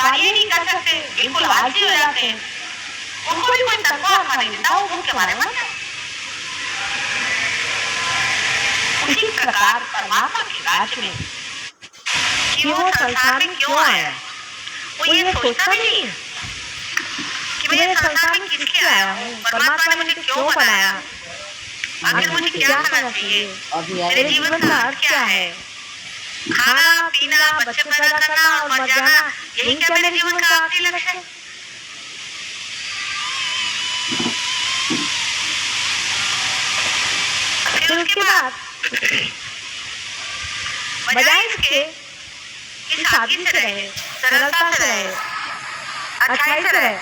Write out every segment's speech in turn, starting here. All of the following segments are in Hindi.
कार्य नहीं कर सकते, बिल्कुल आलसी हो जाते हैं, उनको भी कोई तनख्वाह खा नहीं देता, वो भूख के मारे मर जाते। उसी प्रकार परमात्मा के राज्य में कि वो संसार में क्यों आया, वो ये सोचता भी नहीं है कि मैं इस संसार में किसके आया हूँ, परमात्मा ने मुझे क्यों बनाया, आखिर मुझे क्या करना चाहिए, मेरे जीवन का अर्थ क्या है, खाना पीना, बच्चे पैदा करना और मर जाना, यही क्या मेरे जीवन का आखिरी लक्ष्य है। फिर उसके बाद बजाय इसके कि सादगी से रहे, सरलता से रहे, अच्छाई से रहे,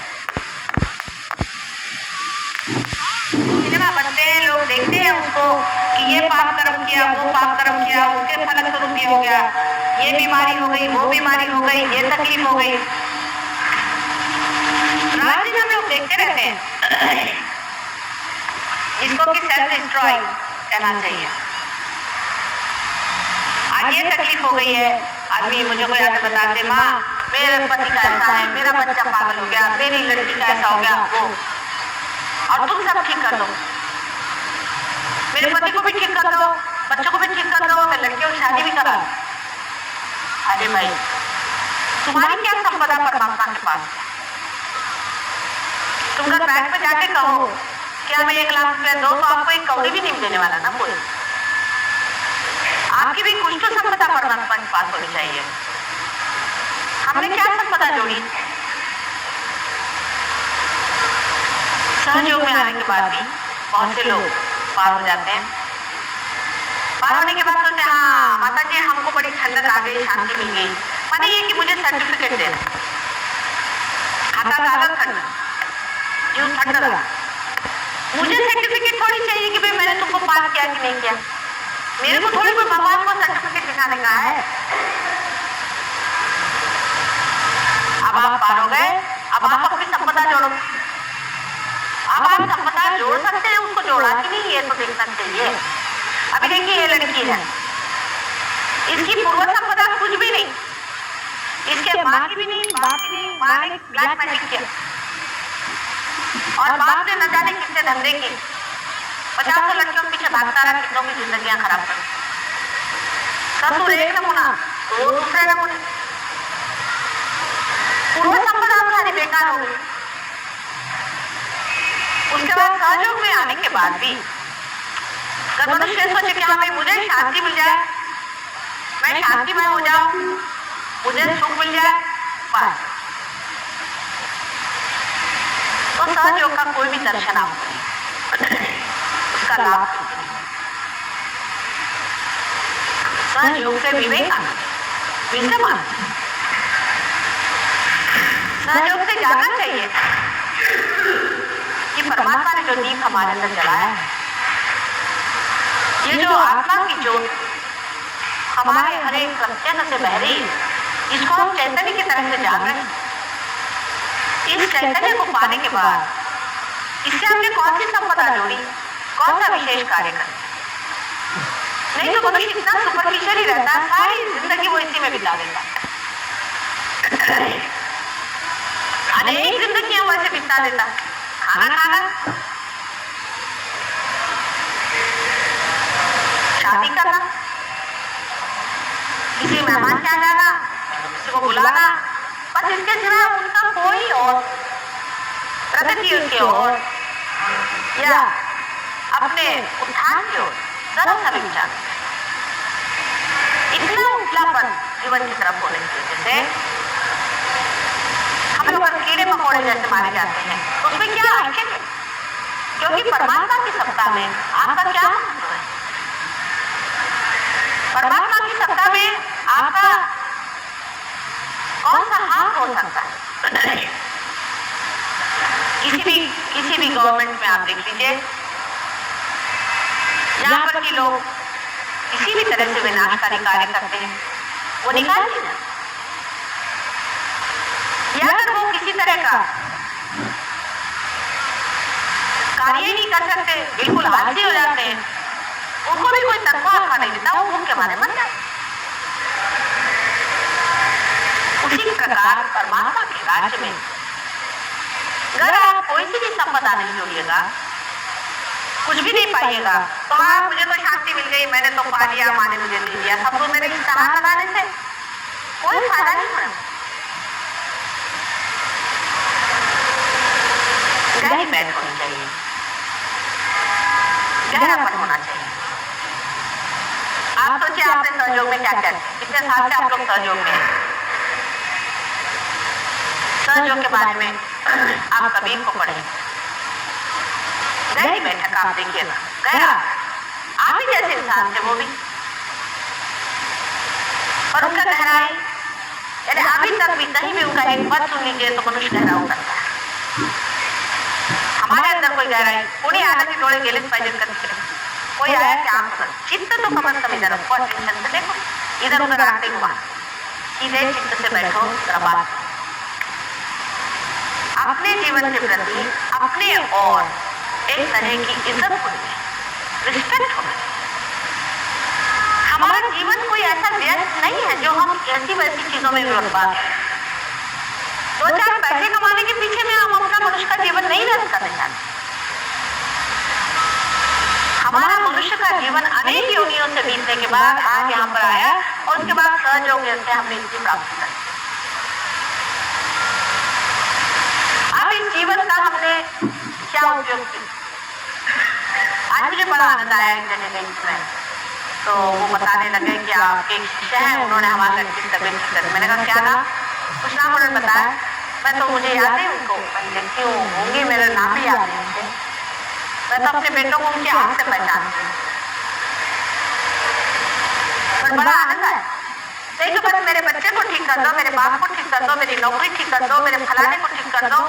सिनेमा बनते हैं, लोग देखते हैं उसको कि ये पाप कर्म किया, वो पाप कर्म किया, उसके फलस्वरूप ये हो गया, ये बीमारी हो गई, वो बीमारी हो गई, ये तकलीफ हो गई, रात दिन हम लोग देखते रहते हैं, इसको कि सेल्फ डिस्ट्रॉय कहना चाहिए। आज ये तकलीफ हो गई है, आदमी मुझे कोई आके बताते, माँ मेरे पति का ऐसा है, मेरा बच्चा पागल हो गया, मेरी लड़की का ऐसा हो गया, वो, और तुम सब ठीक कर दो, मेरे पति को भी ठीक कर दो, बच्चों को भी ठीक कर दो, मैं लड़कियों की शादी भी करा। अरे भाई, तुम्हारी क्या संपदा परमात्मा के पास? तुम अगर बैंक में जाके कहो क्या मैं 1 लाख रुपया दो, तो आपको एक कौड़ी भी नहीं देने वाला ना कोई। आपकी भी कुछ तो संपदा परमात्मा के पास होनी चाहिए। हमने क्या संपदा जोड़ी? सहयोग में आने के बाद भी बहुत से लोग पार हो जाते हैं। पार होने के बाद सोचते हैं हाँ माता जी हमको बड़ी ठंडक आ गई, शांति मिल गई, माने ये कि मुझे सर्टिफिकेट देना, खाता कागज ठंडा, जो ठंडा लगा, मुझे सर्टिफिकेट थोड़ी चाहिए कि भाई मैंने तुमको पास किया कि नहीं किया, मेरे को थोड़ी कोई भगवान को सर्टिफिकेट दिखाने का है। अब आप पार हो गए, अब आप अपनी संपदा जोड़ो। अब आप संपदा जोड़ सकते हैं, उसको जोड़ा कि नहीं ये तो देखना चाहिए। अभी देखिए ये लड़की है, इसकी पूर्व संपदा कुछ भी नहीं, इसके माँ की भी नहीं, बाप की नहीं, माँ ने ब्लैक मैजिक किया और बाप ने न जाने कितने धंधे की, 50 लड़कियों के पीछे भागता रहा, कितनों की जिंदगियां खराब कर। ससुर एक नमूना, वो दूसरे नमूने, पूर्व संपदा सारी बेकार हो गई। उसके बाद सहयोग में आने के बाद भी अगर मनुष्य सोचे कि हाँ भाई मुझे शांति मिल जाए, मैं शांतिमय हो जाऊं, मुझे सुख मिल जाए, बस, तो सहयोग का कोई भी दर्शन आपको उसका लाभ सहयोग से विवेक, विद्यमान सहयोग से जानना चाहिए कि परमात्मा ने जो दीप हमारे अंदर जलाया है, ये जो आत्मा की ज्योत हमारे हर एक प्रत्येक से बह रही है, इसको हम चैतन्य की तरह से जान रहे हैं। इस चैतन्य को पाने के बाद इससे हमने कौन सी संपदा जोड़ी, कौन सा विशेष कार्य कर? नहीं तो मनुष्य इतना सुपरफिशियल ही रहता है, सारी जिंदगी वो इसी में बिता देता, अनेक जिंदगियां वैसे बिता देता, खाना खाना, शादी करना, किसी मेहमान के यहाँ जाना, किसी को बुलाना, बस इसके सिवा उनका कोई और प्रगति की ओर या अपने उत्थान की ओर जरा सा भी विचार, इतना उजलापन जीवन की तरफ होने की वजह से हम लोग कीड़े मकोड़े जैसे मारे जाते हैं। तो उसमें क्या आखिर है? क्योंकि परमात्मा की सत्ता में आपका क्या महत्व है? परमात्मा की सत्ता में आपका कौन सा हाथ हो सकता है? किसी भी गवर्नमेंट में आप देख लीजिए, यहाँ पर के लोग किसी भी तरह से विनाशकारी कार्य करते हैं, वो निकाल देना, या अगर वो किसी तरह का कार्य नहीं कर सकते, बिल्कुल आलसी हो जाते हैं, उनको भी कोई तनख्वाह खा नहीं देता, वो भूख के मारे मर जाते। उसी प्रकार परमात्मा के राज्य में अगर आप कोई सी भी संपदा नहीं जोड़िएगा, कुछ भी नहीं पाइएगा, तो हाँ मुझे तो शांति मिल गई, मैंने तो पा लिया, माँ ने मुझे दे दिया, सब कुछ मेरे कहां लगाने से कोई फायदा नहीं होना। गहरी बैठ होनी चाहिए, गहरापन होना चाहिए। आप सोचिए आपने सहयोग में क्या क्या, कितने साल से आप लोग सहयोग में हैं। सहयोग के बारे में आप कबीर को पढ़ें, गहरी बैठक आप देखिए ना, गहरा आप ही जैसे इंसान थे वो भी, और उनका गहराई यानी अभी तक भी कहीं भी उनका एक पद सुन लीजिए तो मनुष्य गहरा हो सकता है। हमारे अंदर कोई गहराई कोणी आला की डोळे गेलेच पाहिजेत का, कोई आया कि आप चित्त तो कम कम इधर रखो, अटेंशन से देखो, इधर उधर आते हुआ सीधे चित्त से बैठो, बात अपने जीवन के प्रति अपने और एक तरह की इज्जत होनी, रिस्पेक्ट होनी। हमारा जीवन कोई ऐसा व्यर्थ नहीं है जो हम ऐसी वैसी चीजों में बर्बाद हैं। 2-4 पैसे कमाने के पीछे में हम अपना मनुष्य का जीवन नहीं व्यर्थ करना चाहते। हमारा मनुष्य का जीवन अनेक योनियों से बीतने के बाद आज यहाँ पर आया और उसके बाद सहयोग से हमने इसकी प्राप्ति की। अब इस जीवन का हमने क्या उपयोग किया? आज मुझे बड़ा आनंद आया एक जगह गई इसमें, तो वो बताने लगे कि आपके शिष्य हैं, उन्होंने हमारे लड़की की तबीयत ठीक कर। मैंने कहा क्या नाम? कुछ नाम उन्होंने बताया, मैं तो मुझे याद है उनको, मैं देखती हूँ होंगी, मेरा नाम भी याद है मुझे, मैं तो अपने बेटों को उनके हाथ से पहचानती हूँ। पर बड़ा आनंद है, नहीं तो बस मेरे बच्चे को ठीक कर दो, मेरे बाप को ठीक कर दो, मेरी नौकरी ठीक कर दो, मेरे फलाने को ठीक कर दो,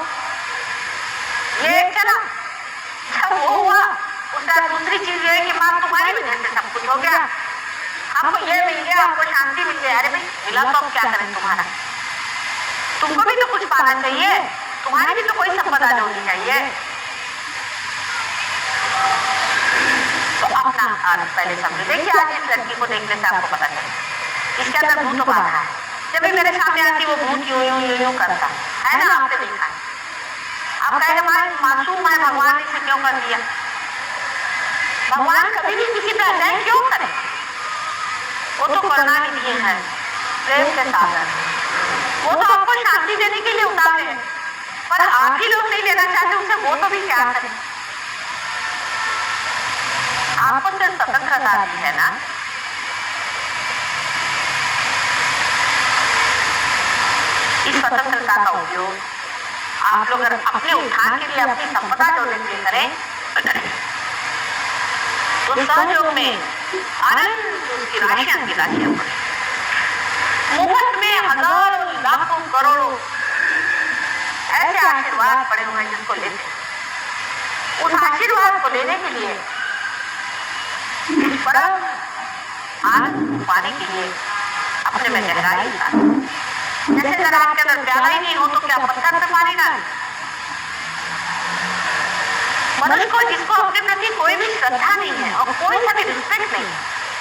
ये चला। जब वो हुआ उसका दूसरी चीज ये है कि माँ तुम्हारी वजह से सब कुछ हो गया, आपको ये मिल गया, आपको शांति मिल गई। अरे भाई मिला तो अब क्या करें तुम्हारा, तुमको भी तो कुछ पाना चाहिए, तुम्हारी भी तो कोई संपदा होनी चाहिए। तो अपना अर्थ पहले समझो। देखिए आज इस लड़की को देखने से आपको पता चले इसके अंदर भूत बाधा है। जब भी मेरे सामने आती वो भूत यूं यूं यूं यूं करता है ना, आपने देखा है। आप कहेंगे मासूम है, भगवान ने इसे क्यों कर दिया? भगवान कभी भी किसी पे अन्याय क्यों करे? वो तो करुणानिधि है, प्रेम के सागर, वो तो आपको शांति देने के लिए उतारे हैं, पर आप ही लोग नहीं लेना चाहते उसे, वो तो भी क्या करे? आपको सिर्फ स्वतंत्रता दी है ना, इस स्वतंत्रता का उपयोग आप लोग अगर अपने उत्थान के लिए, अपनी संपदा जोड़ने के लिए करें तो सहयोग में अनंत उसकी राशियां की राशियां पड़े, मुफ्त में हजारों लाखों करोड़ों ऐसे आशीर्वाद पड़े हुए हैं जिसको लेते। उस आशीर्वाद को लेने के लिए, इस परम आनंद पाने के लिए अपने में गहराई उतारें। जैसे अगर आपके अंदर प्यारा ही नहीं हो तो क्या पत्थर से पानी डालें? मनुष्य को जिसको अपने प्रति कोई भी श्रद्धा नहीं है और कोई सा भी रिस्पेक्ट नहीं,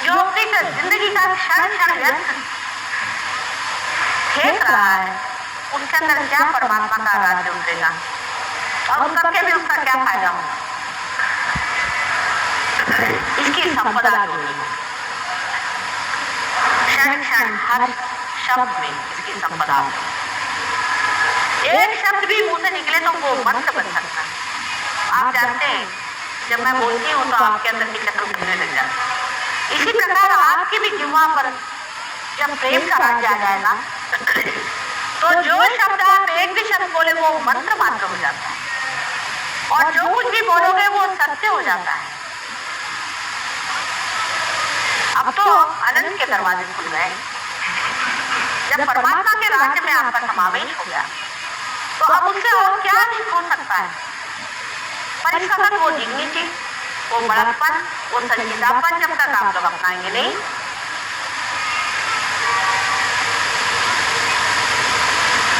जो अपनी जिंदगी का क्षण क्षण व्यस्त फेंक रहा है, उसके अंदर क्या परमात्मा का राज्य उतरेगा और उतर के भी उसका क्या फायदा होगा? इसकी संपदा जोड़नी, क्षण क्षण हर शब्द में इसकी संपदा। एक शब्द भी मुंह से निकले तो वो मंत्र बन सकता है। आप जानते हैं जब मैं बोलती हूँ तो आपके अंदर की चक्र घूमने लग जाता है। इसी प्रकार आपकी भी जीवा पर जब प्रेम का राज्य आ जाएगा तो जो शब्द आप एक भी शब्द बोले वो मंत्र मात्र हो जाता है और जो कुछ भी बोलोगे वो सत्य हो जाता है। अब तो अनंत के दरवाजे खुल गए। जब परमात्मा के राज्य में आपका समावेश हो गया तो अब उससे और क्या हो सकता है? पर इस वक्त वो डिग्निटी, वो बड़प्पन, वो संजीदापन जब तक आप लोग अपनाएंगे नहीं,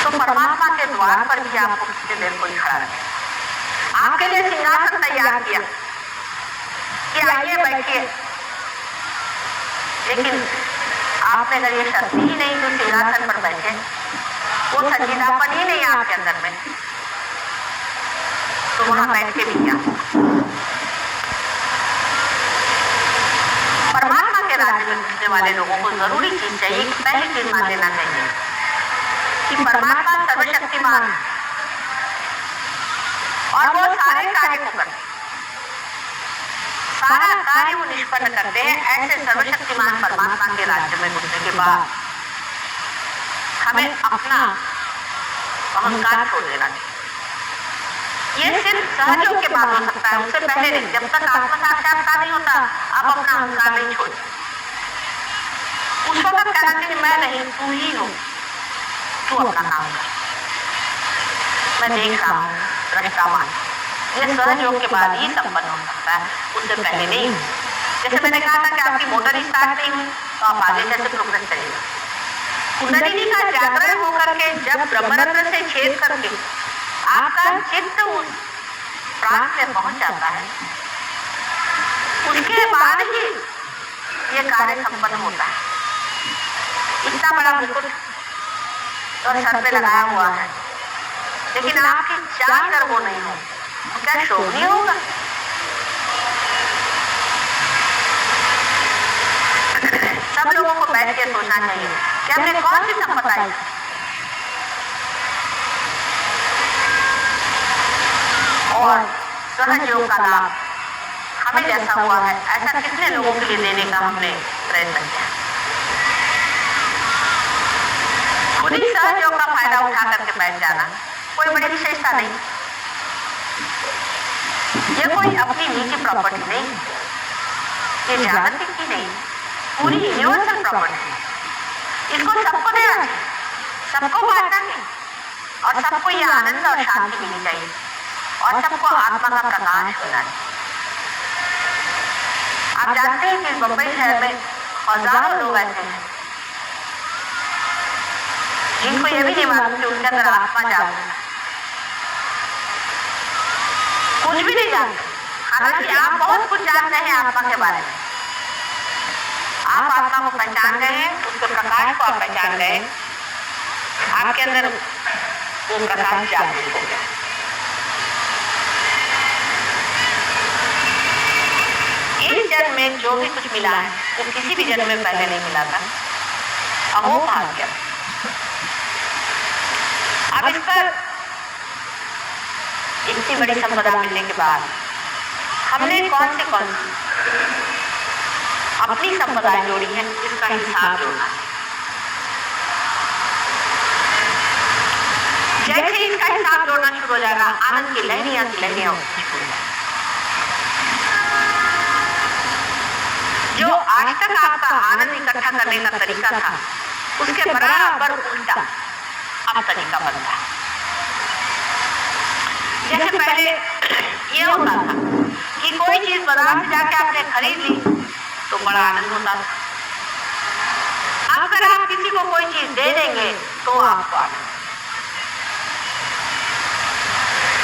तो परमात्मा के द्वार पर भी आपको किसी देर कोई खड़ा रहे। आपके लिए सिंहासन तैयार किया कि आइए बैठिए, लेकिन आपने अगर ये शक्ति ही नहीं तो सिंहासन पर बैठे वो संजीदापन ही नहीं आपके अंदर में, तो वहां बैठ के भी क्या। परमात्मा के राज्य में घुसने वाले लोगों को जरूरी चीज चाहिए कि पहली चीज मान लेना चाहिए कि परमात्मा सर्वशक्तिमान और वो सारे कार्य को करते, सारा कार्य वो निष्पन्न करते हैं। ऐसे सर्वशक्तिमान परमात्मा के राज्य में घुसने के बाद हमें अपना अहंकार छोड़ देना चाहिए। ये सिर्फ सहयोग के बाद हो सकता है, उससे पहले नहीं। जब तक आत्म साक्षात्कार नहीं होता आप अपना अहंकार नहीं छोड़। उस वक्त कहना चाहिए मैं नहीं, तू ही हो, तू अपना काम कर, मैं देख रहा हूँ, दृष्टा मान। ये सहयोग के बाद ही संपन्न हो सकता है, उससे पहले नहीं। जैसे मैंने कहा था कि आपकी मोटर स्टार्ट नहीं हुई तो आप आगे कैसे प्रोग्रेस करेंगे। कुंडलिनी का जागरण होकर के जब ब्रह्मरत्न से छेद करके आपका चित्त उस प्राण में पहुंच जाता है, उसके बाद ही ये कार्य संपन्न होता है। इतना बड़ा मुकुट और सर पे लगाया हुआ है, लेकिन आपकी चार गर्भ नहीं हो तो क्या शोभ नहीं होगा। सब लोगों को बैठ के सोचना चाहिए कि हमने कौन सी संपदा है। और सहयोग का लाभ हमें जैसा हुआ है ऐसा कितने लोगों के लिए देने का हमने प्रयत्न किया। खुद ही सहयोग का फायदा उठा करके बैठ जाना कोई बड़ी विशेषता नहीं। ये कोई अपनी निजी प्रॉपर्टी नहीं, ये जागतिक की नहीं, पूरी यूनिवर्सल प्रॉपर्टी। इसको सबको देना चाहिए, सबको बांटना चाहिए और सबको ये आनंद और शांति मिलनी चाहिए और सबको आत्मा का प्रकाश होना चाहिए। आप जानते हैं कि मुंबई शहर में हजारों लोग ऐसे हैं जिनको ये भी नहीं मालूम कि उनके अंदर आत्मा जागृत है, कुछ भी नहीं जानते। हालांकि आप बहुत कुछ जानते हैं आत्मा के बारे में। आप आत्मा को पहचान गए हैं, उसके प्रकाश को आप पहचान गए, आपके अंदर वो प्रकाश जागृत हो गया। इस जन्म में जो भी कुछ मिला है वो किसी भी जन्म में पहले नहीं मिला था, अब वो भाग्य। अब इस पर इतनी बड़ी संपदा मिलने के बाद हमने कौन सी अपनी संपदाएं जोड़ी है, इसका हिसाब जोड़ना। जैसे इसका हिसाब जोड़ना शुरू हो जाएगा, आनंद की लहरियां जो आज तक आपका आनंद इकट्ठा करने का तरीका था उसके बराबर उल्टा अब तरीका बनता है। जैसे पहले ये होता था कि कोई चीज बाजार से जाके आपने खरीद ली तो बड़ा आनंद होता था। अब अगर आप किसी को कोई चीज दे देंगे तो आपको आनंद।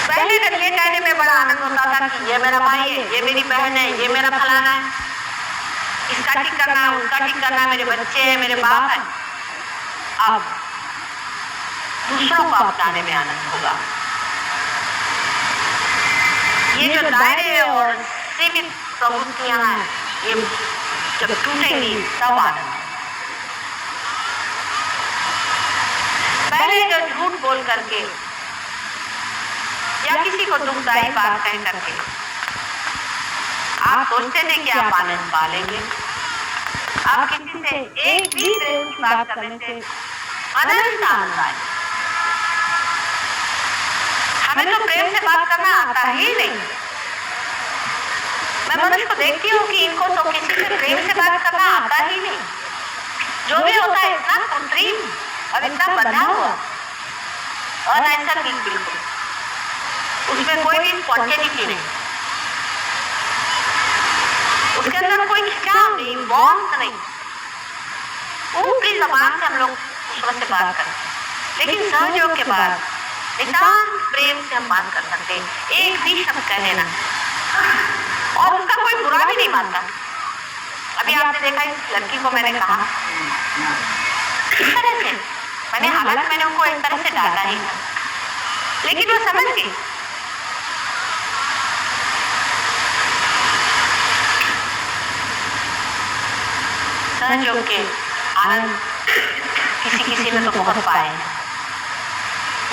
पहले अगर ये कहने में बड़ा आनंद होता था कि ये मेरा भाई है, ये मेरी बहन है, ये मेरा फलाना है, इसका ठीक करना है, उसका ठीक करना है, मेरे बच्चे हैं, मेरे बाप है। अब दूसरों को अपनाने में आनंद होगा। ये जो दायरे और सीमित प्रवृत्तियां हैं ये जब टूटेंगी तब आनंद। पहले जो झूठ बोल करके या किसी को दुखदायी बात कह करके आप सोचते थे कि आप आनंद पा लेंगे, आप किसी से एक भी प्रेम की बात करने से अनंत आनंद आए। हमें तो प्रेम से बात करना आता ही नहीं। मैं मनुष्य को देखती हूँ कि इनको तो किसी से प्रेम से बात करना आता ही नहीं। जो भी होता है इतना कृत्रिम और इतना बंधा हुआ और नैसर्गिक, बिल्कुल उसमें कोई भी स्पॉन्टेनिटी नहीं, उसके अंदर कोई खिंचाव नहीं, वार्मथ नहीं। ऊपरी जबान से हम लोग दूसरों से बात करते हैं, लेकिन सहयोग के बाद नितांत प्रेम से हम बात कर सकते हैं। एक भी शब्द कह लेना और उसका कोई बुरा भी नहीं मानता। अभी आपने देखा इस लड़की को मैंने कहा इस तरह से हालांकि मैंने उनको एक तरह से डांटा ही था, लेकिन वो समझ गई। सहयोग के आनंद किसी किसी में तो बहुत पाए हैं,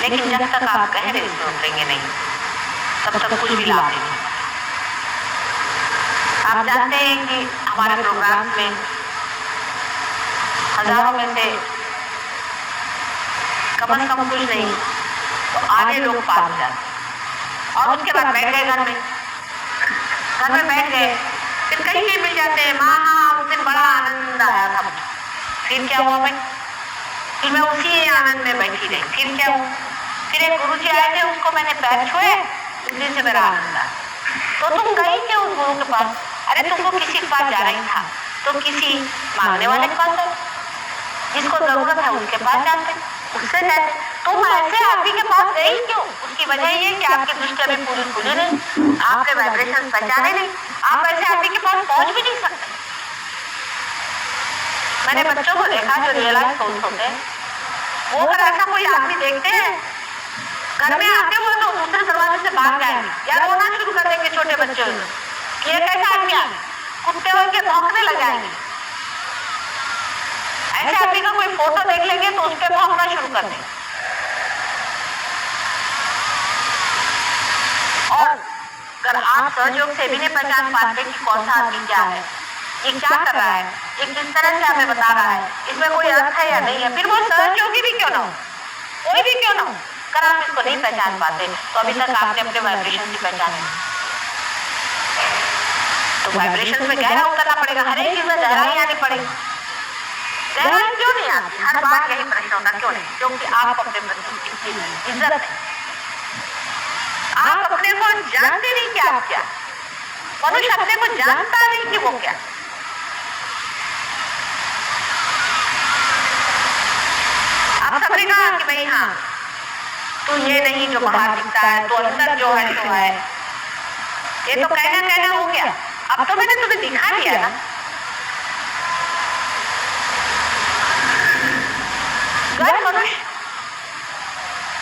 लेकिन जब तक आप गहरे से उतरेंगे नहीं तब तक कुछ भी लाभ नहीं। आप जानते हैं कि हमारे प्रोग्राम में हजारों में से कम से कम कुछ नहीं तो आधे लोग पास हो जाते और उसके बाद बैठ गए घर में बैठ गए, फिर कहीं कहीं मिल जाते हैं। माँ हाँ उस दिन बड़ा आनंद आया था, फिर क्या हुआ भाई, फिर मैं उसी आनंद में बैठी रही। फिर क्या हुआ, फिर एक गुरु जी आए थे, उसको मैंने पैर छुए, उस दिन से मेरा आनंद आया। तो तुम गई क्यों उस गुरु के पास? अरे तुमको किसी के पास जाना ही था तो किसी मांगने वाले के पास जाओ, जिसको जरूरत है उसके पास जाते, उससे जाते। तुम ऐसे आप ही के पास गई क्यों? उसकी वजह ये कि आपकी दृष्टि अभी पूरी खुली नहीं, आपके वाइब्रेशन पहचाने नहीं, आप ऐसे आप ही के पास पहुंच भी नहीं सकते। मैंने बच्चों को देखा जो रियलाइज होते हैं, वो अगर ऐसा कोई आदमी देखते हैं घर में आते हुए तो दूसरे दरवाजे से भाग जाएंगे या रोना शुरू कर देंगे छोटे बच्चों को, ये कैसा आदमी है, कुत्ते होंगे भौंकने लग जाएंगे। ऐसे आदमी का कोई फोटो देख लेंगे तो उस पर भौंकना शुरू कर देंगे। और अगर आप सहयोग से भी नहीं पहचान पाते कि कौन सा आदमी क्या है, ये क्या कर रहा है, ये किस तरह से हमें बता रहा है, इसमें कोई अर्थ है या नहीं है, फिर वो सहयोगी भी क्यों ना हो, कोई भी क्यों ना हो, अगर आप इसको नहीं पहचान पाते तो अभी तक आपने अपने वाइब्रेशन की पहचान नहीं। तो वाइब्रेशन में गहरा उतरना पड़ेगा, हर एक चीज में गहराई आनी पड़ेगी। गहराई क्यों नहीं आती? हर बार यही प्रश्न होता क्यों नहीं? क्योंकि आप अपने प्रति इज्जत नहीं, आप अपने को जानते नहीं कि आप क्या, मनुष्य अपने को जानता नहीं कि वो क्या। आप सबने कहा कि भाई हाँ तू ये नहीं जो बाहर दिखता है, तो अंदर जो है तो है, ये तो कहना हो गया। अब तो मैंने तुम्हें दिखा दिया ना। अगर मनुष्य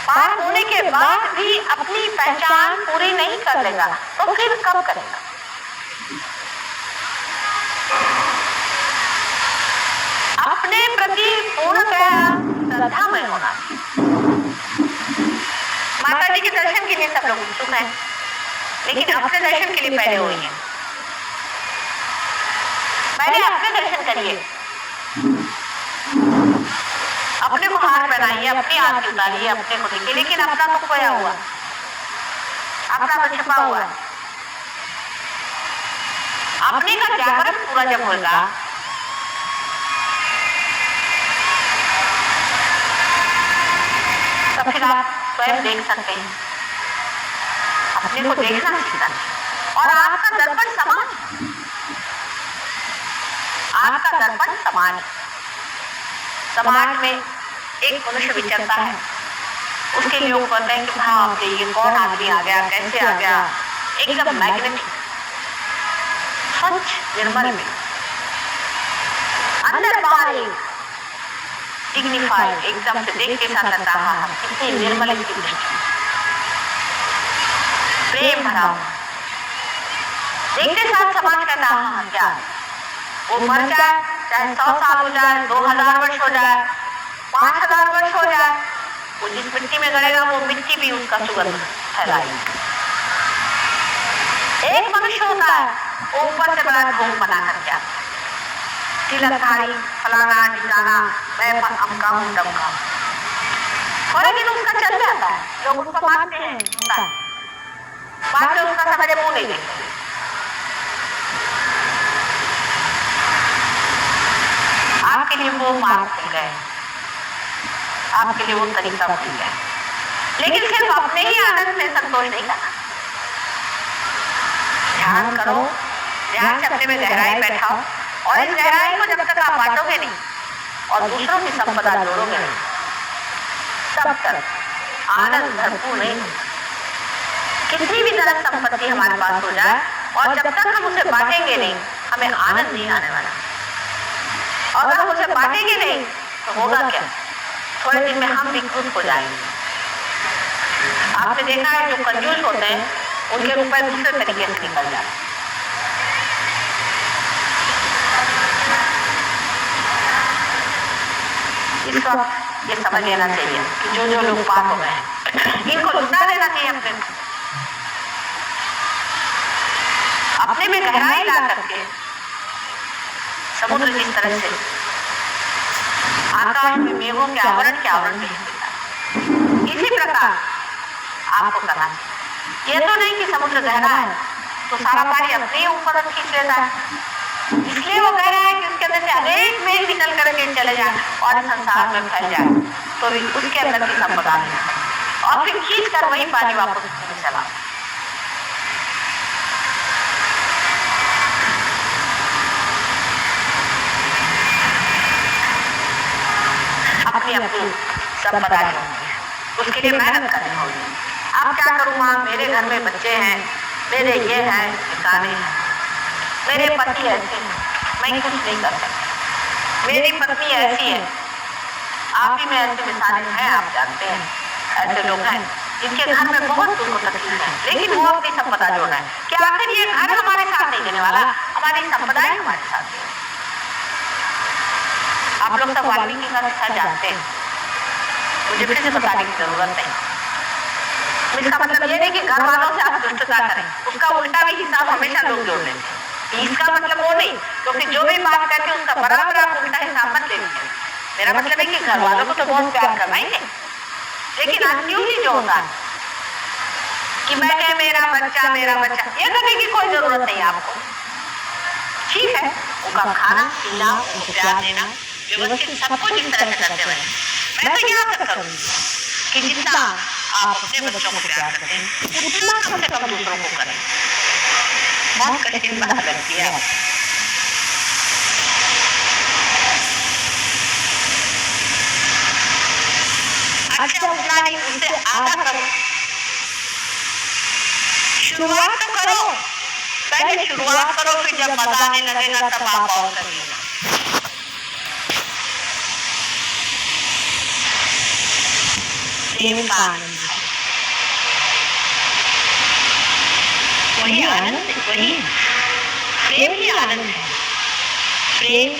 पार होने के बाद भी अपनी पहचान पूरी नहीं कर लेगा तो फिर कब करेगा? अपने प्रति पूर्णतः श्रद्धामय होना। माता जी के दर्शन के लिए सब लोग उत्सुक हैं, लेकिन अपने दर्शन के लिए पहले हुई हैं। पहले अपने दर्शन करिए, अपने को हाथ बनाइए, अपनी आरती उतारिए, अपने को देखिए, लेकिन अपना तो खोया हुआ, अपना तो छिपा हुआ है। अपने का जागरण पूरा जब होगा तब फिर आप स्वयं देख सकते हैं, अपने को देखना सीखना। और आपका दर्पण समान, आपका दर्पण समान। समाज में एक मनुष्य विचरता है, उसके लिए वो कहते हैं कि हाँ ये कौन आदमी आ गया, कैसे आ गया, एकदम मैग्नेटिक, स्वच्छ निर्मल में, अंदर बाहर डिग्निफाइड, एकदम से देख के साथ लगता है कितनी निर्मल की दृष्टि, प्रेम भरा, देखते साथ समाज कहता हाँ क्या, वो मर जाए चाहे 100 साल हो जाए, 2000 वर्ष हो जाए, 5000 वर्ष हो जाए, वो जिस मिट्टी में गड़ेगा वो मिट्टी भी उसका सुगंध फैलाएगी। एक मनुष्य होता है, वो ऊपर से बड़ा ढोंग बना कर क्या, तिलकधारी, फलाना ढिकाना, मैं अमका हूँ डमका, थोड़े दिन उसका चल जाता है, लोग उसको मानते हैं, बाद में उसका समझे मुंह नहीं देखते। आपके लिए वो मार्ग खुल गए, आपके लिए वो तरीका खुल गया, लेकिन सिर्फ अपने ही आनंद में संतोष नहीं करना। ध्यान करो, ध्यान से अपने में गहराई बैठाओ, और इस गहराई को जब तक आप बांटोगे नहीं और दूसरों की संपदा जोड़ोगे नहीं, तब तक आनंद भरपूर नहीं। कितनी भी धन संपत्ति हमारे पास हो जाए और जब तक हम उसे बांटेंगे नहीं, हमें आनंद नहीं आने वाला। और अगर हम उसे बांटेंगे नहीं तो होगा क्या? थोड़े दिन में हम भी खुश हो जाएंगे। आपने देखा है जो कंजूस होते हैं उनके रुपए दूसरे तरीके से निकल जाते हैं। इस वक्त ये समझ लेना चाहिए कि जो जो लोग पास हो गए हैं इनको लुटा देना चाहिए अपने में गहराई ला करके। समुद्र जिस तरह से आकाश में मेघों के आवरण भेज देता है, इसी प्रकार आपको करना चाहिए। ये तो नहीं कि समुद्र गहरा है तो सारा पानी अपने ऊपर खींच लेता है, इसलिए वो कह रहा है कि उसके अंदर से अनेक मेघ निकल करके चले जाए और संसार में फैल जाए तो भी उसके अंदर की संपदा नहीं, और फिर खींच कर वही पानी वापस उसमें चला। अपनी अपनी संपदा उसके लिए मेहनत करनी होगी। अब क्या करूँ माँ, मेरे घर में बच्चे हैं, मेरे ये हैं ठिकाने हैं, मेरे पति ऐसे हैं, मैं कुछ नहीं कर सकती, मेरी पत्नी ऐसी है। आप ही में ऐसे मिसालें हैं, आप जानते हैं ऐसे लोग हैं जिनके घर में बहुत दुख तकलीफ है, लेकिन वो अपनी संपदा जोड़ रहे हैं कि आखिर ये घर हमारे साथ नहीं देने वाला, हमारी संपदा ही हमारे साथ है। आप लोग सब वाल्मीकि का शिक्षा जानते हैं, मुझे फिर से बताने की जरूरत नहीं। इसका मतलब ये नहीं कि घर वालों से आप दुष्टता करें, उसका उल्टा भी हिसाब हमेशा लोग जोड़ लेते हैं। इसका मतलब वो नहीं, तो फिर जो भी बात करते हैं उसका बराबर आप उल्टा हिसाब मत ले लीजिए। मेरा मतलब है कि घर वालों को तो बहुत प्यार करवाएंगे, लेकिन अन्यूनी जो होता है कि मैं क्या मेरा बच्चा, ये करने की कोई जरूरत नहीं आपको। ठीक है, उनका खाना पीना, उनको प्यार देना, व्यवस्थित सब कुछ इस तरह से करते हुए मैं तो यहाँ तक करूँगी कि जितना आप अपने बच्चों को प्यार करते हैं उतना कम से कम दूसरों को करें। बहुत कठिन बात लगती है। अच्छा उतना नहीं, उससे आधा करो, शुरुआत तो करो, पहले शुरुआत करो, फिर जब मजा आने लगेगा तब आप और करिएगा। प्रेम का आनंद, वही आनंद, वही प्रेम ही आनंद है। प्रेम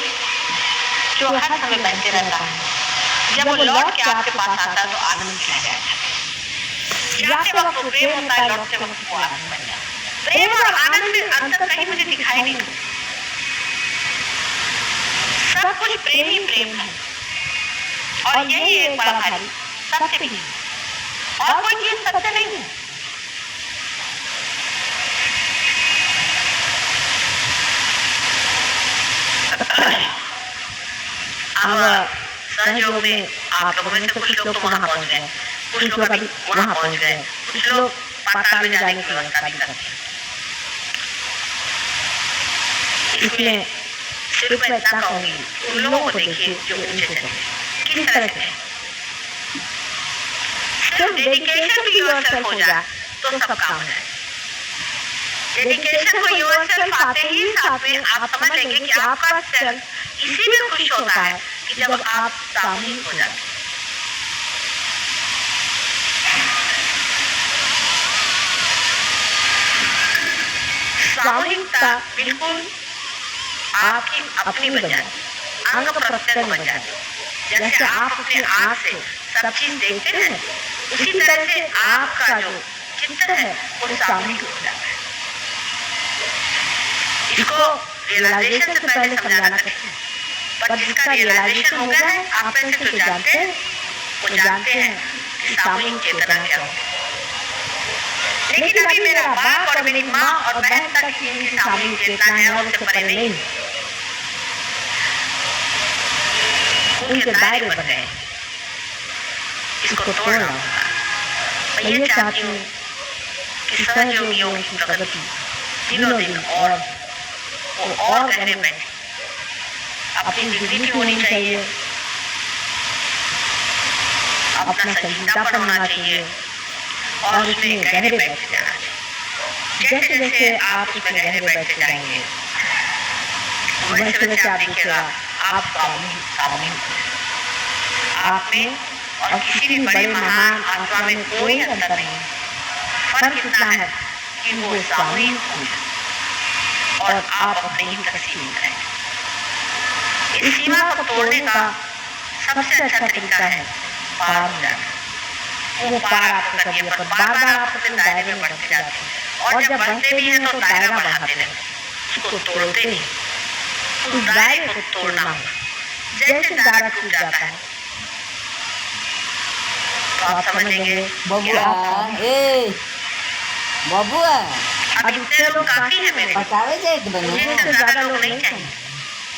जो हर समय बहते रहता है, जब वो लौट के आपके पास आता है तो आनंद रह जाता है। जाते वक्त वो प्रेम होता है, लौटते वक्त वो आनंद बन जाता है। प्रेम और आनंद में अंतर कहीं मुझे दिखाई नहीं देता, सब कुछ प्रेम ही प्रेम है, और यही एक बड़ा भारी सत्य भी है, और कोई चीज सत्य नहीं है। अब सहयोग में आप लोगों में से कुछ लोग तो वहां पहुंच गए, कुछ लोग अभी वहां पहुंच गए, कुछ लोग पाताल में जाने की व्यवस्था भी करते हैं। इसमें सिर्फ मैं इतना कहूंगी, उन लोगों को देखिए जो ऊंचे चले किस तरह से सिर्फ डेडिकेशन भी योरसेल्फ हो जाए तो सब काम है। डेडिकेशन को योरसेल्फ आते ही साथ में आप समझ लेंगे कि आपका सेल्फ इसी में खुश होता है कि जब आप सामूहिक हो जाते हैं। सामूहिकता बिल्कुल आपकी अपनी बन जाती, अंग प्रत्यंग बन जाती। जैसे आप अपने आँख से सब चीज देखते हैं, उसी तरह से आपका जो चित्त है वो सामूहिक हो जाता है। इसको रियलाइजेशन से पहले समझाना कठिन है, पर जिसका रियलाइजेशन हो गया है, आप में से जो जानते हैं वो जानते हैं कि सामूहिक चेतना क्या होती है। लेकिन अभी मेरा बाप और मेरी माँ और बहन तक ही इनकी सामूहिक चेतना है और उससे परे नहीं, उनके दायरे बन गए। इसको तोड़ना होगा। मैं ये चाहती हूँ कि सहयोगियों की प्रगति दिनों दिन और गहरे बैठे, अपनी डिग्री भी होनी चाहिए, अपना संजीदापन होना चाहिए और उसमें गहरे बैठे जाना चाहिए। जैसे जैसे आप उसमें गहरे बैठे जाएंगे वैसे वैसे आप देखिएगा आप सामूहिक आप में और किसी भी बड़े महान आत्मा में कोई अंतर नहीं। फर्क इतना है कि वो सामूहिक हो और आप अपने ही तक सीमित हैं। इस सीमा को तोड़ने का सबसे अच्छा तरीका है पार हो जाना। वो पार आपको करिए, पर बार-बार आप अपने दायरे में बढ़ते जाते हैं और जब बढ़ते भी हैं तो दायरा बढ़ाते रहें, उसको तोड़ते नहीं। उस दायरे को तोड़ना होगा। जैसे दायरा टूट जाता है तो आप समझेंगे बबुआ अब इतने लोग काफी है मेरे, बतावे जे मुझे इससे ज्यादा लोग नहीं चाहिए।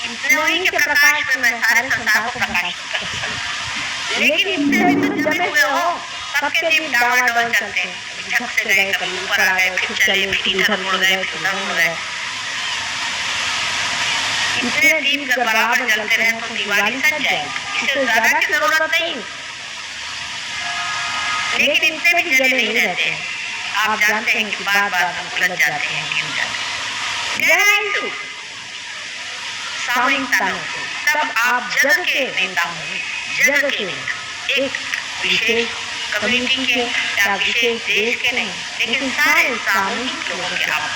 इतने वही के प्रकाश में मैं सारे संसार को प्रकाशित कर सकूं। लेकिन इतने भी तो जमे हुए हो, सबके दीप डावाडोल चलते हैं, झक से गए, कभी ऊपर आ गए, फिर चले, फिर इधर मुड़ गए, फिर उधर मुड़ गए। इतने दीप जब बराबर जलते रहे तो दिवाली सज जाएगी, इससे ज्यादा की जरूरत नहीं। लेकिन इतने भी जले नहीं रहते हैं। आप जानते हैं कि बार बार हम उलझ जाते हैं, गिर जाते हैं। गहराई से सामूहिकता में तब आप जग के नेता होंगे, जग के नेता, एक विशेष कम्युनिटी के या विशेष देश के नहीं, लेकिन सारे सामूहिक लोगों के आप।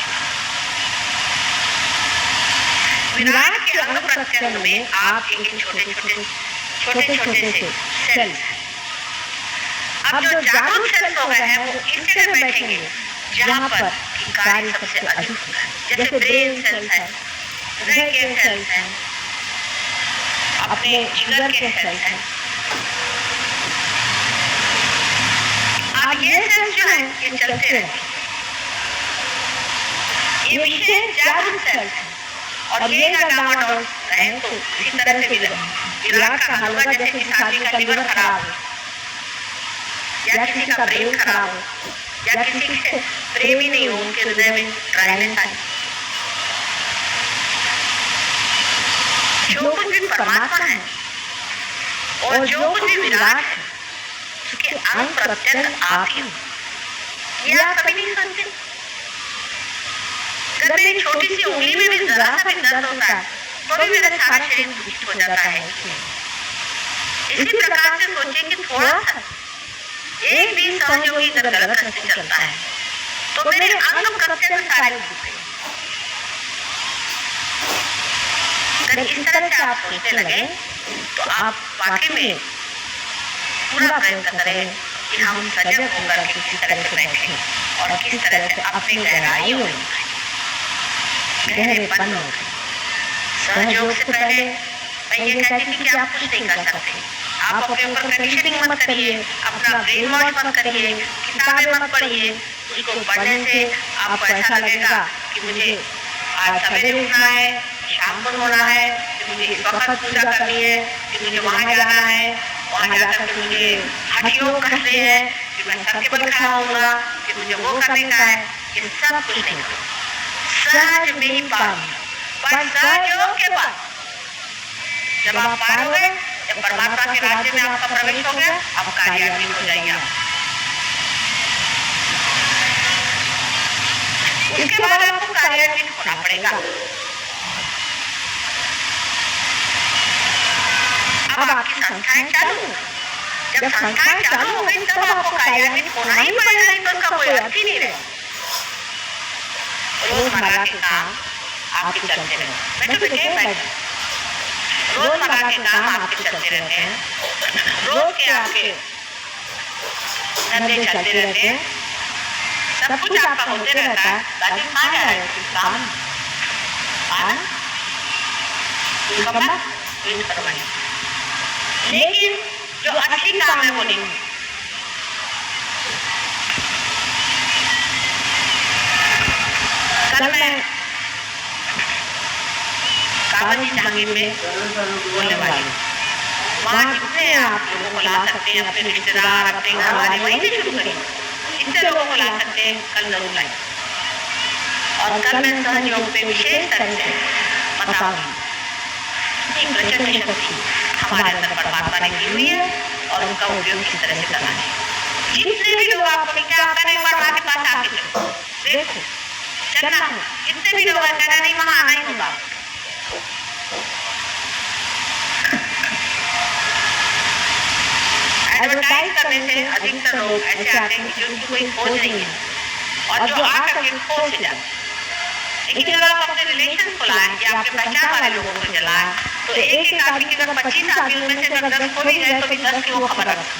विराट के अंग प्रत्यंग में आप एक छोटे छोटे से सेल्स। अब जो जागरूक सेल्स हो गए हैं वो इस जगह बैठेंगे जहाँ पर कार्य सबसे अधिक होता है। जैसे ब्रेन सेल्स है, हृदय के सेल्स हैं, अपने जिगर के सेल्स हैं। अब ये सेल्स जो है ये चलते रहते हैं। ये विशेष जागरूक सेल्स हैं और ये डामाडोल रहे तो इसी तरह से विराट का हाल होगा जैसे किसी आदमी का लिवर खराब है या किसी का ब्रेन खराब हो या किसी के प्रेम ही नहीं हो, उनके हृदय में ड्राइनेस आए। जो कुछ भी परमात्मा है और जो कुछ भी विराट है उसके अंग प्रत्यंग आप ही हो। ये आप कभी नहीं सोचते? अगर मेरी छोटी सी उंगली में भी जरा सा भी दर्द होता है तो भी मेरा सारा शरीर दुखित हो जाता है। इसी प्रकार से सोचिए कि थोड़ा सा एक भी सहयोगी अगर गलत रास्ते चलता है तो मेरे अंग प्रत्यंग सारे दुखते हैं। अगर इस तरह से आप सोचने लगे तो आप वाकई में पूरा प्रयत्न करें कि हम सजग होकर के किस तरह से बैठें और किस तरह से अपनी गहराइयों में गहरेपन में। सहयोग से पहले मैं ये कहती थी कि आप कुछ नहीं कर सकते। आप अपने ऊपर कंडीशनिंग मत करिए, अपना ब्रेन वॉश मत करिए, किताबें मत पढ़िए। उसको पढ़ने से आपको ऐसा लगेगा कि मुझे आज सवेरे उठना है, शाम को होना है, कि मुझे इस वक्त पूजा करनी है, कि मुझे वहाँ जाना है, वहाँ जाकर के मुझे हड्डियों करने हैं, कि मैं सर के बल खड़ा होऊंगा, कि मुझे वो करने का है। ये सब कुछ नहीं करो, सहज में ही पार। पर सहयोग के बाद जब आप पार हो गए, जब परमात्मा के राज्य में आपका प्रवेश हो गया, आप कार्यान्वित हो जाइए। उसके बाद आपको कार्यान्वित होना पड़ेगा। अब आपकी संस्थाएं चालू, जब संस्थाएं चालू हो गई तब आपको कार्यान्वित होना ही पड़ेगा, नहीं तो उसका कोई अर्थ ही नहीं रहेगा। रोजमर्रा के काम आपके चलते रहते हैं। रोजमर्रा के काम आपके चलते रहते हैं, रोज के आपके धंधे चलते रहते हैं, सब कुछ आपका होते रहता है। बाकी कहाँ जा रहे हो? काम आना करना करवाइए, लेकिन जो असली काम है वो नहीं। कल मैं कावजी जहांगीर में बोलने वाली हूँ। वहाँ जितने आप लोगों को ला सकते हैं, अपने रिश्तेदार, अपने घर वाले, वहीं से शुरू करें। जितने लोगों को ला सकते हैं कल जरूर लाएं। और कल मैं सहयोग पे विशेष तरह से बताऊंगी कि प्रचंड शक्ति हमारे अंदर परमात्मा ने दी हुई है और उनका उपयोग किस तरह से करना है। जितने भी लोग आपको मिलते हैं, आप एक बार वहाँ के पास आके चलो, देखो चलना हो। जितने भी लोग कहना नहीं वहाँ आना ही होगा। एडवर्टाइज करने से अधिकतर लोग ऐसे आते हैं कि जिनकी कोई खोज नहीं है और जो आकर के खोज से जाते हैं। लेकिन अगर आप अपने रिलेशन को लाएं या आपके पहचान वाले लोगों को जलाएं तो एक आदमी के अगर 25 आदमी उनमें से अगर 10 खो भी गए तो भी 10 की वो खबर रखते।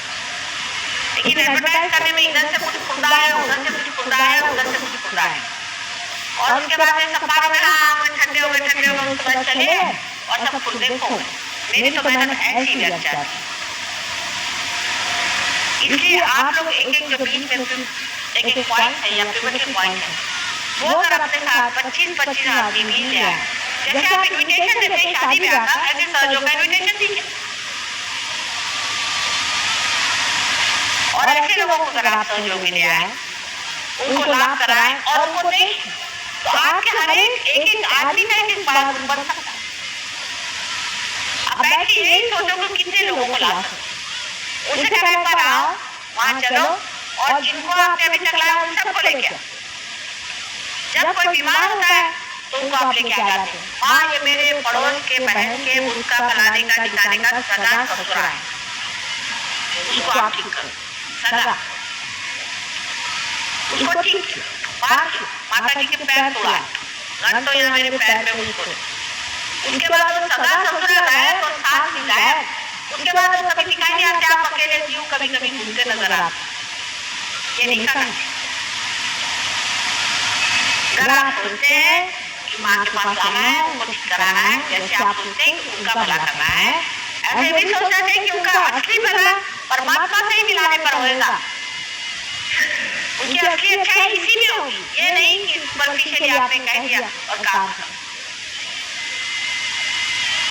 लेकिन एडवर्टाइज करने में इधर से कुछ खुदा है, उधर से कुछ खुदा है, उधर से कुछ खुदा है, और उसके बाद सब पागल में हाँ ठंडे हो गए उसके बाद चले और सब खुदे खो गए। मेरी तो मेहनत ऐसी ही लग जाती। इसलिए आप लोग एक जो बीच में एक पॉइंट है या पिवट पॉइंट है वो अगर अपने साथ 25-25 आदमी भी ले आए, जैसे आप इन्विटेशन देते हैं शादी ब्याह का, ऐसे सहजों का इन्विटेशन दीजिए और ऐसे लोगों को अगर आप सहजों में ले आए, उनको लाभ कराएं और उनको दें, तो आपके हर एक आदमी का एक बात बन सकता है। अब बैठ के यही सोचो कि कितने लोगों को ला सकते, उनसे कहा एक बार आओ वहाँ चलो और जिनको आपने अभी तक लाया उन सबको लेके आओ। जब कोई बीमार होता है तो उनको आप लेके आ जाते हैं, हाँ ये मेरे पड़ोस के बहन के उसका फलाने का ठिकाने का सगा ससुरा है, उसको आप ठीक करो, सगा उसको ठीक माता जी के पैर तोड़ा, गन तो यहाँ मेरे पैर में उसको, उसके बाद वो सगा ससुरा है तो साथ मिला है, उसके बाद वो कभी दिखाई नहीं आते, आप अकेले जीव कभी कभी घूमते नजर आते। ये नहीं करना। अगर आप सोचते हैं कि माँ के पास आना है, उनको ठीक कराना है, जैसे आप सोचते हैं कि उनका भला करना है, ऐसे भी सोचना चाहिए कि उनका असली भला परमात्मा से ही मिलाने पर होगा। उनकी असली अच्छाई इसी में होगी, ये नहीं कि सुपरफिशियली आपने कह दिया और काम कर।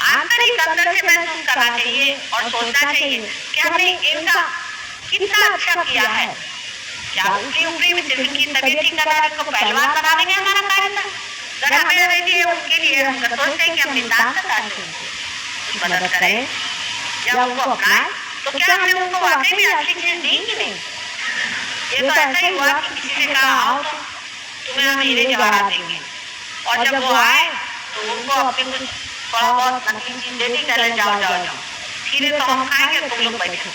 आंतरिक अंदर से महसूस करना चाहिए और सोचना चाहिए कि हमने इनका कितना अच्छा किया है। क्या ऊपरी ऊपरी में सिर्फ इनकी तबीयत ठीक करना है, उनको पहलवान बनाने में हमारा कार्य था। अगर हमें रहती है उनके लिए हम सोचते हैं कि हम निदान करते हैं मदद करें या उनको अपनाएं, तो क्या हमने उनको वाकई में अच्छी चीज दी कि नहीं? ये तो ऐसा ही हुआ कि किसी ने कहा आओ तो तुम्हें हम हीरे जवाहरात देंगे, और जब वो आए तो उनको अपने कुछ थोड़ा बहुत नकली चीज दे दी, चले जाओ जाओ जाओ, हीरे तो हम खाएंगे, तुम लोग बैठे।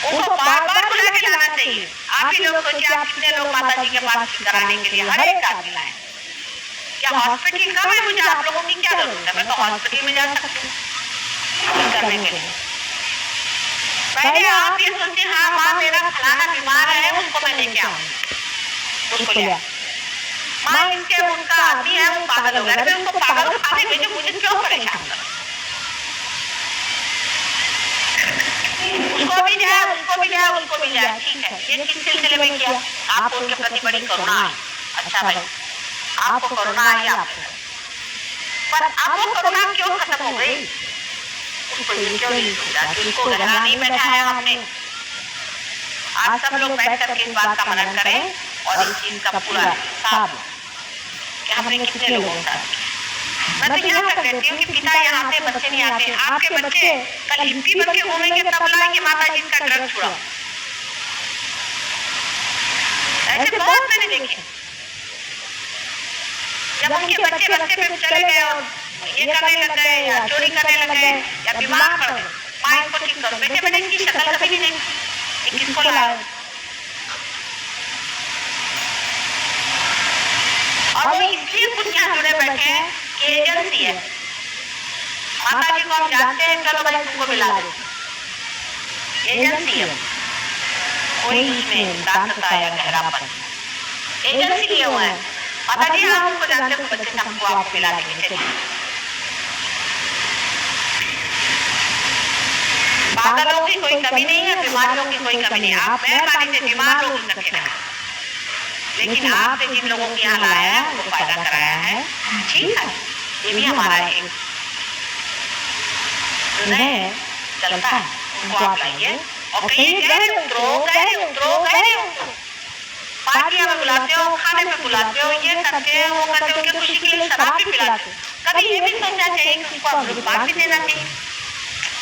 उनको बार बार बुला के लाना चाहिए। आप ही लोग सोचिए आप कितने लोग माता जी के पास कराने के लिए हर एक आदमी लाए। क्या हॉस्पिटल कम है? मुझे आप लोगों की क्या जरूरत है? मैं तो हॉस्पिटल में जा सकती हूँ करने के लिए। पहले आप ये सोचते हाँ माँ मेरा फलाना बीमार है, उसको मैं लेके आऊंगी, उसको ले माँ इसके उनका आदमी है वो पागल हो गया, उनको पागल खाने भेजो, मुझे क्यों परेशान करो? उसको भी जाए, उसको भी जाए, उसको भी जाए, ठीक है। ये किस सिलसिले में किया? आपको उनके प्रति बड़ी करुणा है। अच्छा भाई, आपको करुणा आई आपको, पर अब वो करुणा क्यों खत्म हो गई? उसको ये क्यों नहीं सोचा कि उसको घर नहीं बैठाया हमने? आज सब लोग बैठ करके इस बात का मनन करें और इस चीज का पूरा हिसाब कि हमने कितने लोगों के साथ। मैं तो यहाँ तक कहती हूँ कि पिता यहाँ आते, बच्चे नहीं आते। आपके बच्चे कल हिप्पी बन के घूमेंगे तब लाएंगे माता जी का ड्रग छुड़ाओ। ऐसे बहुत मैंने देखे, जब उनके बच्चे बच्चे पे चले गए और ये करने लग गए या चोरी करने लग गए या बीमार पड़ गए, माँ इनको ठीक करो। बेटे मैंने इनकी शक्ल कभी नहीं देखी, किसको लाए? और वो इसलिए कुछ यहाँ जुड़े बैठे हैं कि एजेंसी है। माता जी को हम जानते हैं, चलो भाई तुमको मिला देते। एजेंसी है, कोई इसमें शांतता या गहरापन एजेंसी लिए हुए हैं। माता जी आप उनको जानते हो, बच्चे हमको आपको मिला देंगे, चलिए। पागलों की कोई कमी नहीं है, बीमारियों की कोई कमी नहीं है। आप मेहरबानी से बीमार लोग रखे हैं, लेकिन आपने जिन लोगों को यहाँ लाया है उनको फायदा कराया है, ठीक है। ये भी हमारा एक हृदय चलता है, उनको आप लाइए और कहिए गहरे उतरो, गहरे उतरो, गहरे उतरो। पार्टियां में बुलाते हो, खाने में बुलाते हो, ये करते हो, वो करते हो, उनकी खुशी के लिए शराब भी पिलाते हो। कभी ये भी सोचना चाहिए कि उसको अमृतपान भी देना चाहिए,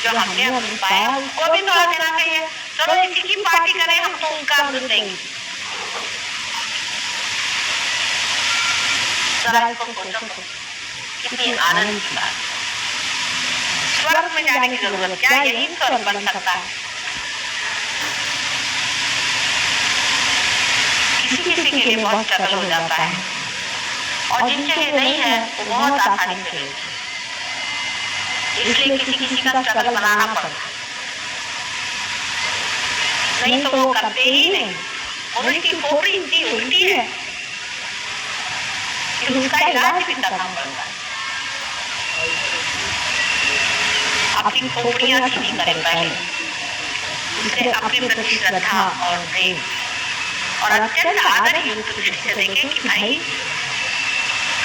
जो हमने अमृत पाया उसको भी थोड़ा देना चाहिए। चलो किसी की पार्टी करें, हम तो उनका अमृत देंगे। जरा इसको सोचो, कितनी आनंद की बात। स्वर्ग में जाने की जरूरत क्या? यही स्वर्ग बन सकता है। किसी के लिए बहुत स्ट्रगल हो जाता है और जिनके लिए नहीं है वो बहुत आसानी से लेते हैं। इसलिए किसी किसी का स्ट्रगल बनाना पड़ता है, नहीं तो वो करते ही नहीं। और उसकी खोपड़ी इतनी उल्टी है कि उसका इलाज भी करना पड़ता है। अपनी खोपड़ियां सीधी करें पहले, उसे अपने प्रति श्रद्धा और प्रेम और अत्यंत आदर युक्त दृष्टि से देखें कि भाई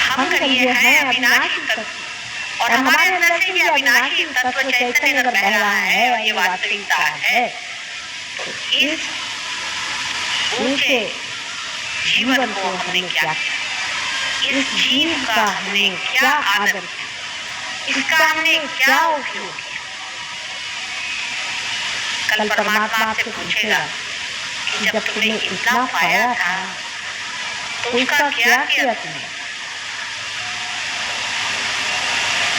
हम करिए हैं अविनाशी तत्व और हमारे अंदर से ये अविनाशी तत्व चैतन्य अगर बह रहा है और ये वास्तविकता है, तो इस ऊंचे जीवन को हमने क्या किया, इस जीव का हमने क्या आदर किया, इसका हमने क्या उपयोग किया। कल परमात्मा आपसे पूछेगा कि जब तुमने इतना पाया था तो उसका क्या किया तुमने।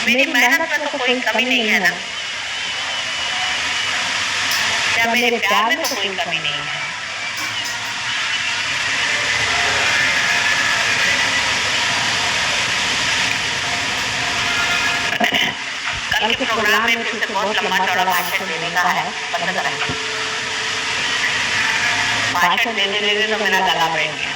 मेरी मेहनत में तो कोई कमी नहीं है ना, क्या मेरे प्यार में तो कोई कमी नहीं है। कल के प्रोग्राम में फिर से बहुत लंबा चौड़ा भाषण देने का है, बंद करेंगे। भाषण देते देते तो मेरा गला बैठ गया।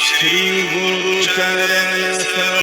श्री गुरु चरण